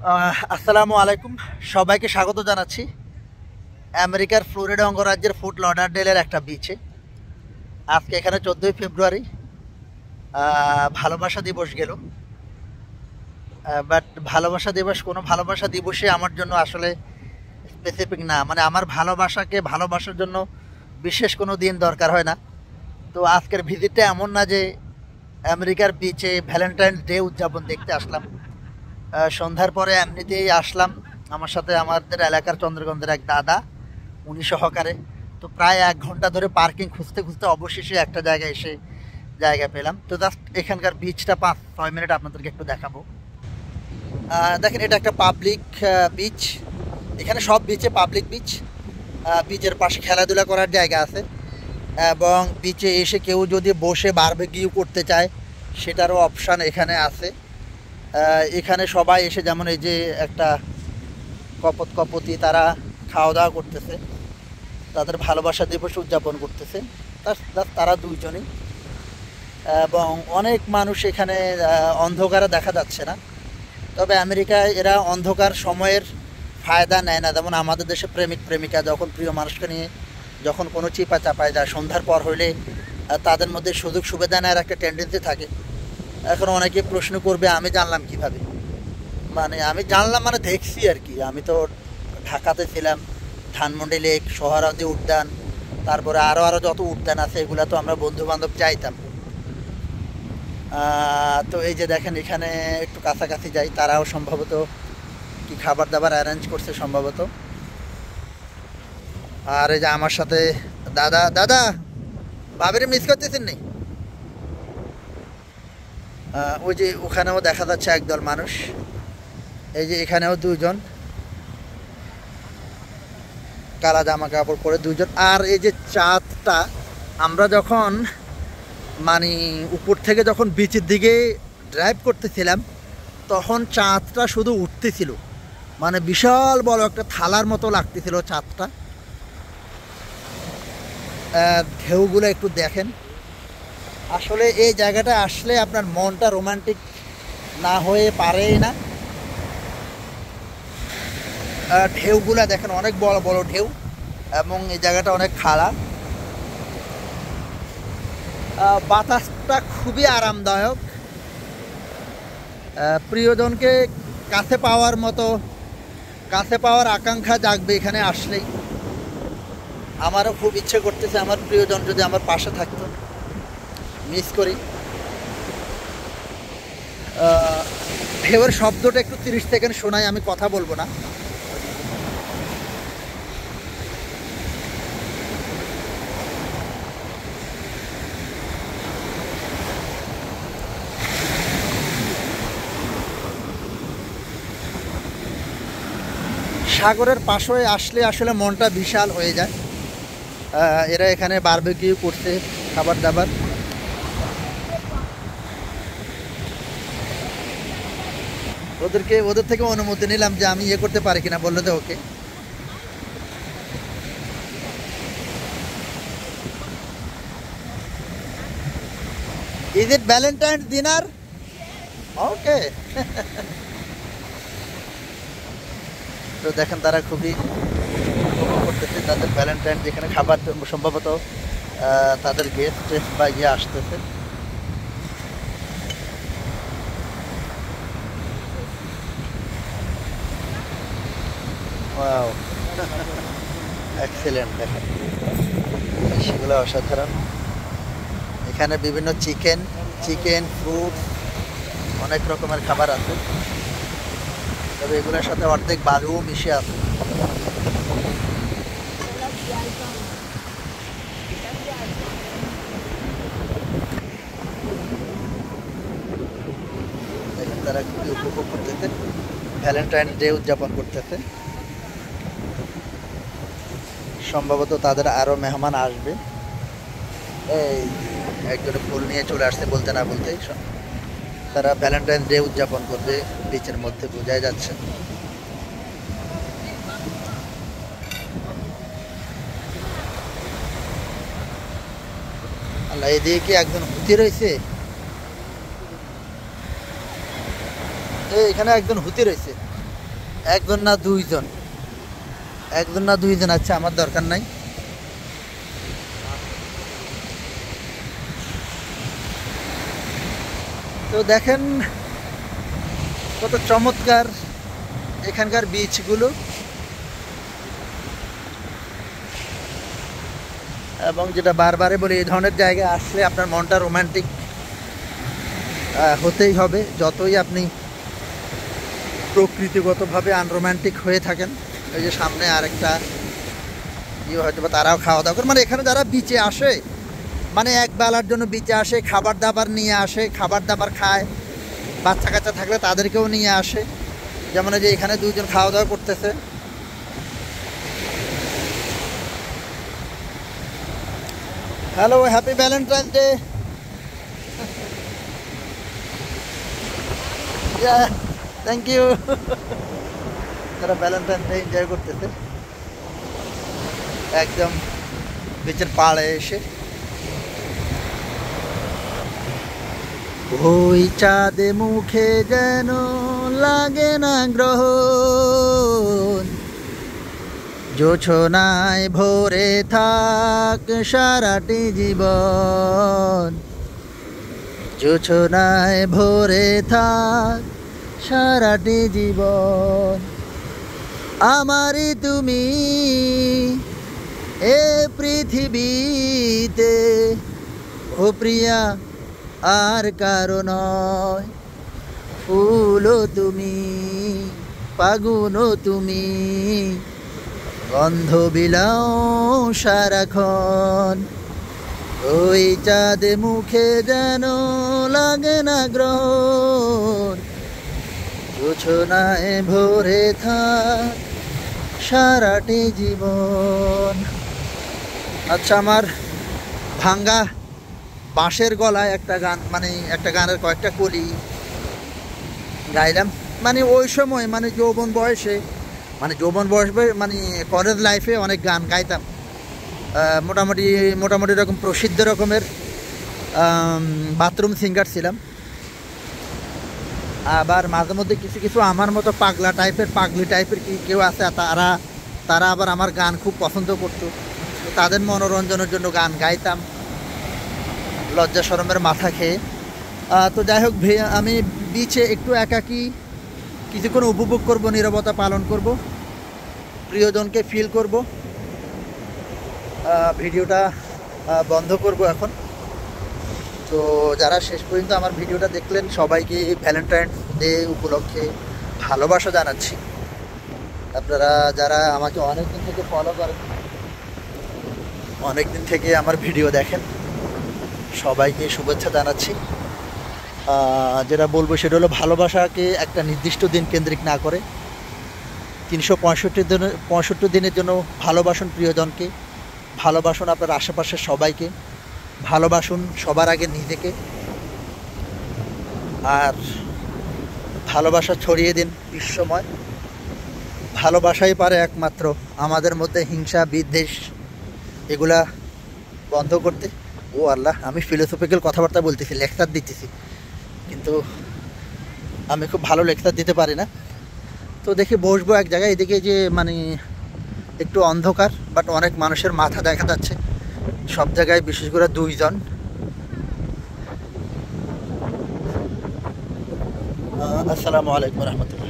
আসসালামু আলাইকুম, সবাইকে স্বাগত জানাচ্ছি আমেরিকার ফ্লোরিডা অঙ্গরাজ্যের ফোর্ট লডারডেলের একটা বিচে। আজকে এখানে 14ই ফেব্রুয়ারি, ভালোবাসা দিবস গেল। বাট ভালোবাসা দিবস কোনো ভালোবাসা দিবসে আমার জন্য আসলে স্পেসিফিক না, মানে আমার ভালোবাসাকে ভালোবাসার জন্য বিশেষ কোনো দিন দরকার হয় না। তো আজকের ভিজিটটা এমন না যে আমেরিকার বিচে ভ্যালেন্টাইন্স ডে উদযাপন দেখতে আসলাম। সন্ধ্যার পরে এমনিতেই আসলাম, আমার সাথে আমাদের এলাকার চন্দ্রগঞ্জের এক দাদা, উনি সহকারে। তো প্রায় 1 ঘন্টা ধরে পার্কিং খুঁজতে খুঁজতে অবশেষে একটা জায়গায় এসে জায়গা পেলাম। তো জাস্ট এখানকার বিচটা 5-6 মিনিট আপনাদেরকে একটু দেখাবো। দেখেন, এটা একটা পাবলিক বিচ। এখানে সব বিচে পাবলিক বিচ। বিচের পাশে খেলাধুলা করার জায়গা আছে, এবং বিচে এসে কেউ যদি বসে বারবিকিউ করতে চায় সেটারও অপশান এখানে আছে। এখানে সবাই এসে, যেমন এই যে একটা কপতি, তারা খাওয়া দাওয়া করতেছে, তাদের ভালোবাসা দিবস উদযাপন করতেছে। তারা দুইজনই, এবং অনেক মানুষ এখানে। অন্ধকারে দেখা যাচ্ছে না, তবে আমেরিকায় এরা অন্ধকার সময়ের ফায়দা নেয় না। যেমন আমাদের দেশে প্রেমিক প্রেমিকা যখন প্রিয় মানুষকে নিয়ে যখন কোনো চিপা চাপায় যায়, সন্ধ্যার পর হইলে তাদের মধ্যে সুযোগ সুবিধা নেওয়ার একটা টেন্ডেন্সি থাকে। এখন অনেকে প্রশ্ন করবে আমি জানলাম কিভাবে, মানে আমি জানলাম মানে দেখছি আর কি। আমি তো ঢাকাতে ছিলাম, ধানমন্ডি লেক, সোহরাওয়ার্দী উদ্যান, তারপরে আরও যত উদ্যান আছে এগুলো তো আমরা বন্ধু বান্ধব যাইতাম। তো এই যে দেখেন, এখানে একটু কাছাকাছি যাই, তারাও সম্ভবত কি খাবার দাবার অ্যারেঞ্জ করছে সম্ভবত। আর এই যে আমার সাথে দাদা ভাবিরে মিস করতেছেন নি? ওই যে ওখানেও দেখা যাচ্ছে একদল মানুষ, এই যে এখানেও দুজন কালা জামা কাপড় পরে দুজন। আর এই যে চাঁদটা, আমরা যখন মানে উপর থেকে যখন বিচের দিকে ড্রাইভ করতেছিলাম তখন চাঁদটা শুধু উঠতেছিল, মানে বিশাল বড় একটা থালার মতো লাগতেছিল চাঁদটা। ঢেউগুলো একটু দেখেন। আসলে এই জায়গাটা আসলে আপনার মনটা রোমান্টিক না হয়ে পারেই না। ঢেউগুলা দেখেন, অনেক বড় বড় ঢেউ, এবং এই জায়গাটা অনেক খাড়া। বাতাসটা খুবই আরামদায়ক। প্রিয়জনকে কাছে পাওয়ার আকাঙ্ক্ষা জাগবে এখানে আসলেই। আমারও খুব ইচ্ছে করতেছে আমার প্রিয়জন যদি আমার পাশে থাকতো, মিস করি। ঢেউয়ের শব্দটা একটু 30 সেকেন্ড শোনাই, আমি কথা বলবো না। সাগরের পাশে আসলে আসলে মনটা বিশাল হয়ে যায়। এরা এখানে বারবিকিউ করছে, খাবার দাবার। ওদের থেকে অনুমতি নিলাম যে আমি ইয়ে করতে পারি কিনা, বললো যে okay. Is it Valentine's dinner? Okay. তো দেখেন, তারা খুবই উপভোগ করতেছে তাদের ভ্যালেন্টাইন, যেখানে খাবার সম্ভবত তাদের গেস্ট বা ইয়ে আসতেছে। Wow, excellent. দেখেন সেগুলো অসাধারণ। এখানে বিভিন্ন চিকেন ফ্রুট, অনেক রকমের খাবার আছে, তবে এগুলোর সাথে অর্ধেক বালুও মিশে আছে। দেখেন, তারা খুবই উপভোগ করতেছে, ভ্যালেন্টাইন ডে উদযাপন করতেছে। সম্ভবত তাদের আরও মেহমান আসবে। এই একজনে ফুল নিয়ে চলে আসছে বলতে না বলতেই। তারা ভ্যালেন্টাইন ডে উদযাপন করবে বিচের মধ্যে, বোঝাই যাচ্ছে। আল্লাহ, এদিকে কি একজন হুতি রয়েছে? এখানে একজন হুতি রয়েছে। একজন না দুইজন, একজন না দুইজন, আচ্ছা আমার দরকার নাই। তো দেখেন কত চমৎকার এখানকার বিচগুলো, এবং যেটা বারবারে বলি, এই ধরনের জায়গায় আসলে আপনার মনটা রোমান্টিক হতেই হবে, যতই আপনি প্রকৃতিগতভাবে আনরোম্যান্টিক হয়ে থাকেন। এই যে সামনে আরেকটা হয়তো বা তারাও খাওয়া দাওয়া করে, মানে এখানে যারা বিচে আসে, মানে এক বেলার জন্য বিচে আসে, খাবার দাবার নিয়ে আসে, খাবার দাবার খায়, বাচ্চা কাচ্চা থাকলে তাদেরকেও নিয়ে আসে। যেমন এই যে এখানে দুইজন খাওয়া দাওয়া করতেছে। Hello, happy Valentine's day. Thank you. তারা ভ্যালেন্টাইন্স ডে এনজয় করতেছে একদম বিচের পাড়ে এসে। ওই চাঁদে মুখে যেন লাগে না গ্রহণ, জোছনায় ভরে থাক সারাটি জীবন, জোছনায় ভরে থাক সারাটি জীবন, আমারই তুমি এ পৃথিবীতে, ও প্রিয়া আর কারো নয়, ফুলও তুমি, ফাগুনও তুমি, গন্ধ বিলাও সারাক্ষণ, ওই চাঁদে মুখে যেন লাগে না গ্রহণ, জোছনায় ভরে থাক সারাটি জীবন। আচ্ছা, আমার ভাঙ্গা বাঁশের গলায় একটা গান, মানে একটা গানের কয়েকটা কলি গাইলাম। মানে ওই সময়, মানে যৌবন বয়সে, মানে মানে কলেজ লাইফে অনেক গান গাইতাম, মোটামুটি এরকম প্রসিদ্ধ রকমের বাথরুম সিঙ্গার ছিলাম। আবার মাঝে মধ্যে কিছু কিছু আমার মতো পাগলি টাইপের কেউ আছে, তারা আবার আমার গান খুব পছন্দ করতো। তাদের মনোরঞ্জনের জন্য গান গাইতাম লজ্জা শরমের মাথা খেয়ে। তো যাই হোক, আমি বিচে একটু একাকী কিছুক্ষণ উপভোগ করব, নীরবতা পালন করব, প্রিয়জনকে ফিল করব। ভিডিওটা বন্ধ করব এখন। তো যারা শেষ পর্যন্ত আমার ভিডিওটা দেখলেন, সবাইকে ভ্যালেন্টাইন্স ডে উপলক্ষে ভালোবাসা জানাচ্ছি। আপনারা যারা আমাকে অনেকদিন থেকে ফলো করেন, অনেকদিন থেকে আমার ভিডিও দেখেন, সবাইকে শুভেচ্ছা জানাচ্ছি। যেটা বলবো সেটা হলো, ভালোবাসাকে একটা নির্দিষ্ট দিন কেন্দ্রিক না করে 365 দিনের জন্য ভালোবাসুন প্রিয়জনকে, ভালোবাসুন আপনার আশেপাশের সবাইকে, ভালোবাসুন সবার আগে নিজেকে, আর ভালোবাসা ছড়িয়ে দিন বিশ্বময়। ভালোবাসাই পারে একমাত্র আমাদের মধ্যে হিংসা বিদ্বেষ এগুলা বন্ধ করতে। ও আল্লাহ, আমি ফিলোসফিক্যাল কথাবার্তা বলতেছি, লেকচার দিতেছি, কিন্তু আমি খুব ভালো লেকচার দিতে পারি না। তো দেখি বসবো এক জায়গায়, এদিকে যে মানে একটু অন্ধকার, বাট অনেক মানুষের মাথা দেখা যাচ্ছে সব জায়গায়, বিশেষ করে দুইজন। আসসালামু আলাইকুম রহমতুল্লাহ।